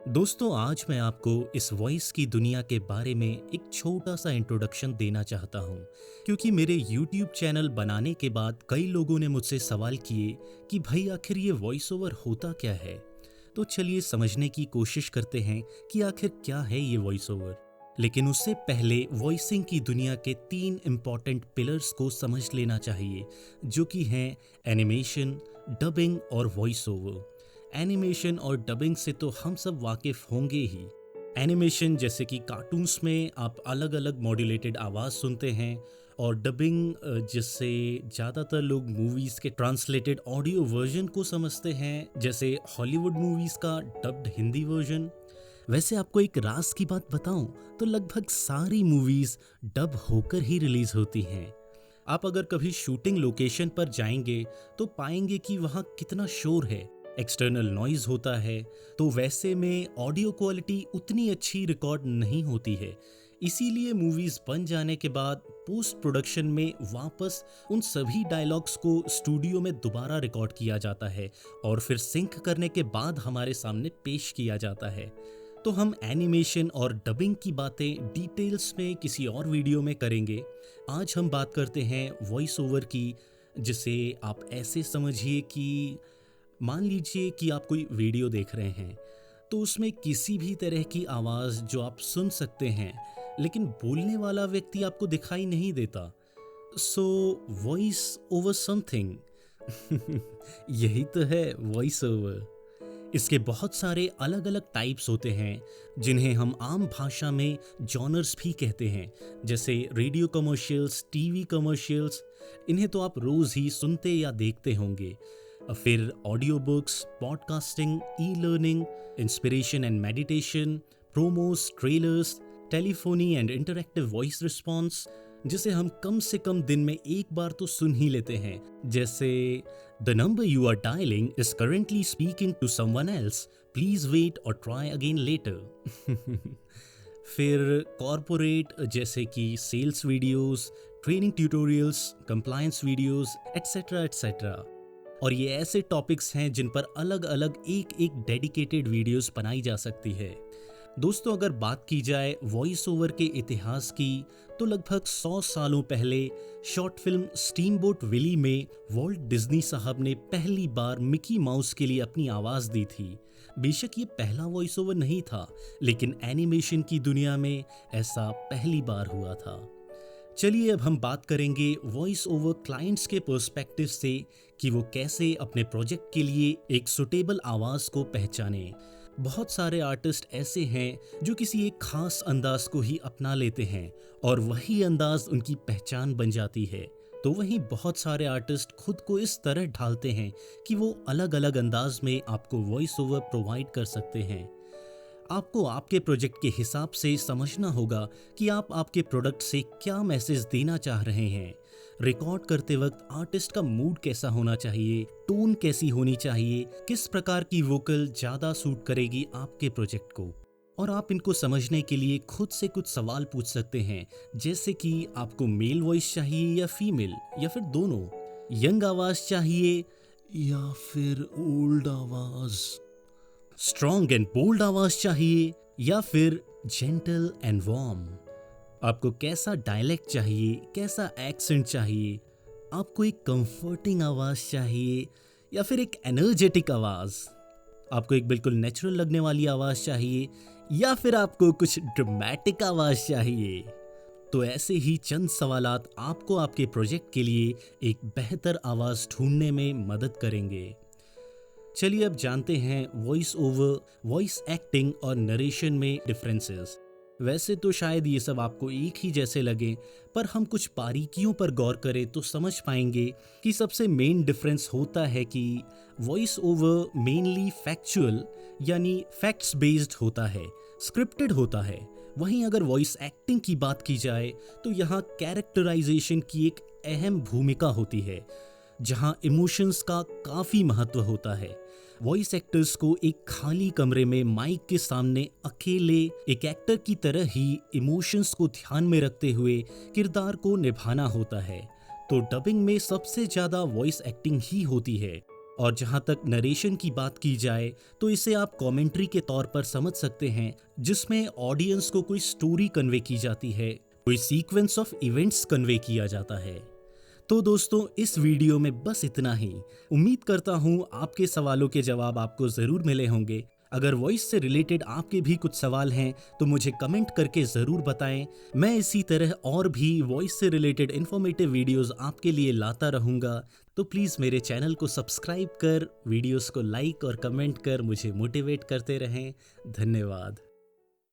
दोस्तों, आज मैं आपको इस वॉइस की दुनिया के बारे में एक छोटा सा इंट्रोडक्शन देना चाहता हूँ, क्योंकि मेरे यूट्यूब चैनल बनाने के बाद कई लोगों ने मुझसे सवाल किए कि भाई आखिर ये वॉइस ओवर होता क्या है। तो चलिए समझने की कोशिश करते हैं कि आखिर क्या है ये वॉइस ओवर। लेकिन उससे पहले वॉइसिंग की दुनिया के 3 इम्पॉर्टेंट पिलर्स को समझ लेना चाहिए, जो कि हैं एनिमेशन, डबिंग और वॉइस ओवर। एनिमेशन और डबिंग से तो हम सब वाकिफ होंगे ही। एनिमेशन जैसे कि कार्टून्स में आप अलग अलग मॉड्यूलेटेड आवाज़ सुनते हैं, और डबिंग जिससे ज़्यादातर लोग मूवीज़ के ट्रांसलेटेड ऑडियो वर्जन को समझते हैं, जैसे हॉलीवुड मूवीज़ का डब्ड हिंदी वर्जन। वैसे आपको एक राज की बात बताऊं तो लगभग सारी मूवीज़ डब होकर ही रिलीज़ होती हैं। आप अगर कभी शूटिंग लोकेशन पर जाएंगे तो पाएंगे कि वहाँ कितना शोर है, एक्सटर्नल नॉइज होता है। तो वैसे में ऑडियो क्वालिटी उतनी अच्छी रिकॉर्ड नहीं होती है। इसीलिए मूवीज बन जाने के बाद पोस्ट प्रोडक्शन में वापस उन सभी डायलॉग्स को स्टूडियो में दोबारा रिकॉर्ड किया जाता है और फिर सिंक करने के बाद हमारे सामने पेश किया जाता है। तो हम एनिमेशन और डबिंग की बातें डिटेल्स में किसी और वीडियो में करेंगे। आज हम बात करते हैं वॉइस ओवर की, जिसे आप ऐसे समझिए कि मान लीजिए कि आप कोई वीडियो देख रहे हैं, तो उसमें किसी भी तरह की आवाज़ जो आप सुन सकते हैं, लेकिन बोलने वाला व्यक्ति आपको दिखाई नहीं देता। सो वॉइस ओवर समथिंग यही तो है वॉइस ओवर। इसके बहुत सारे अलग अलग टाइप्स होते हैं, जिन्हें हम आम भाषा में जॉनर्स भी कहते हैं, जैसे रेडियो कमर्शियल्स, टीवी कमर्शियल्स। इन्हें तो आप रोज़ ही सुनते या देखते होंगे। फिर audio books, podcasting, e learning, inspiration and meditation, promos, trailers, telephony and interactive voice response, जिसे हम कम से कम दिन में एक बार तो सुन ही लेते हैं, जैसे the number you are dialing is currently speaking to someone else, please wait और ट्राई अगेन लेटर। फिर कॉरपोरेट जैसे कि sales videos, training tutorials, compliance videos, etcetera etcetera. और ये ऐसे टॉपिक्स हैं जिन पर अलग अलग एक एक डेडिकेटेड वीडियोस बनाई जा सकती है। दोस्तों, अगर बात की जाए वॉइस ओवर के इतिहास की, तो लगभग 100 सालों पहले शॉर्ट फिल्म स्टीमबोट विली में वॉल्ट डिज्नी साहब ने पहली बार मिकी माउस के लिए अपनी आवाज़ दी थी। बेशक ये पहला वॉइस ओवर नहीं था, लेकिन एनिमेशन की दुनिया में ऐसा पहली बार हुआ था। चलिए अब हम बात करेंगे वॉइस ओवर क्लाइंट्स के पर्सपेक्टिव से, कि वो कैसे अपने प्रोजेक्ट के लिए एक सुटेबल आवाज़ को पहचाने। बहुत सारे आर्टिस्ट ऐसे हैं जो किसी एक खास अंदाज को ही अपना लेते हैं और वही अंदाज उनकी पहचान बन जाती है। तो वहीं बहुत सारे आर्टिस्ट खुद को इस तरह ढालते हैं कि वो अलग अलग अंदाज में आपको वॉइस ओवर प्रोवाइड कर सकते हैं। आपको आपके प्रोजेक्ट के हिसाब से समझना होगा कि आप आपके प्रोडक्ट से क्या मैसेज देना चाह रहे हैं। रिकॉर्ड करते वक्त आर्टिस्ट का मूड कैसा होना चाहिए, टोन कैसी होनी चाहिए, किस प्रकार की वोकल ज़्यादा सूट करेगी आपके प्रोजेक्ट को। और आप इनको समझने के लिए खुद से कुछ सवाल पूछ सकते हैं, जैसे कि आपको मेल वॉइस चाहिए या फीमेल, या फिर दोनों, यंग आवाज़ चाहिए या फिर ओल्ड आवाज़, स्ट्रॉन्ग एंड बोल्ड आवाज चाहिए या फिर जेंटल एंड वार्म। आपको कैसा डायलेक्ट चाहिए, कैसा एक्सेंट चाहिए, आपको एक कंफर्टिंग आवाज चाहिए या फिर एक एनर्जेटिक आवाज, आपको एक बिल्कुल नेचुरल लगने वाली आवाज चाहिए या फिर आपको कुछ ड्रामेटिक आवाज चाहिए। तो ऐसे ही चंद सवालात आपको आपके प्रोजेक्ट के लिए एक बेहतर आवाज ढूंढने में मदद करेंगे। चलिए अब जानते हैं वॉइस ओवर, वॉइस एक्टिंग और नरेशन में डिफरेंसेस। वैसे तो शायद ये सब आपको एक ही जैसे लगे, पर हम कुछ बारीकियों पर गौर करें तो समझ पाएंगे कि सबसे मेन डिफरेंस होता है कि वॉइस ओवर मेनली फैक्चुअल यानी फैक्ट्स बेस्ड होता है, स्क्रिप्टेड होता है। वहीं अगर वॉइस एक्टिंग की बात की जाए तो यहाँ कैरेक्टराइजेशन की एक अहम भूमिका होती है, जहां इमोशंस का काफी महत्व होता है। वॉइस एक्टर्स को एक खाली कमरे में माइक के सामने अकेले एक एक्टर की तरह ही इमोशंस को ध्यान में रखते हुए किरदार को निभाना होता है। तो डबिंग में सबसे ज्यादा वॉइस एक्टिंग ही होती है। और जहाँ तक नरेशन की बात की जाए तो इसे आप कमेंट्री के तौर पर समझ सकते हैं, जिसमें ऑडियंस को कोई स्टोरी कन्वे की जाती है, कोई सीक्वेंस ऑफ इवेंट्स कन्वे किया जाता है। तो दोस्तों, इस वीडियो में बस इतना ही। उम्मीद करता हूँ आपके सवालों के जवाब आपको ज़रूर मिले होंगे। अगर वॉइस से रिलेटेड आपके भी कुछ सवाल हैं तो मुझे कमेंट करके ज़रूर बताएं। मैं इसी तरह और भी वॉइस से रिलेटेड इन्फॉर्मेटिव वीडियोस आपके लिए लाता रहूँगा। तो प्लीज़ मेरे चैनल को सब्सक्राइब कर, वीडियोस को लाइक और कमेंट कर मुझे मोटिवेट करते रहें। धन्यवाद।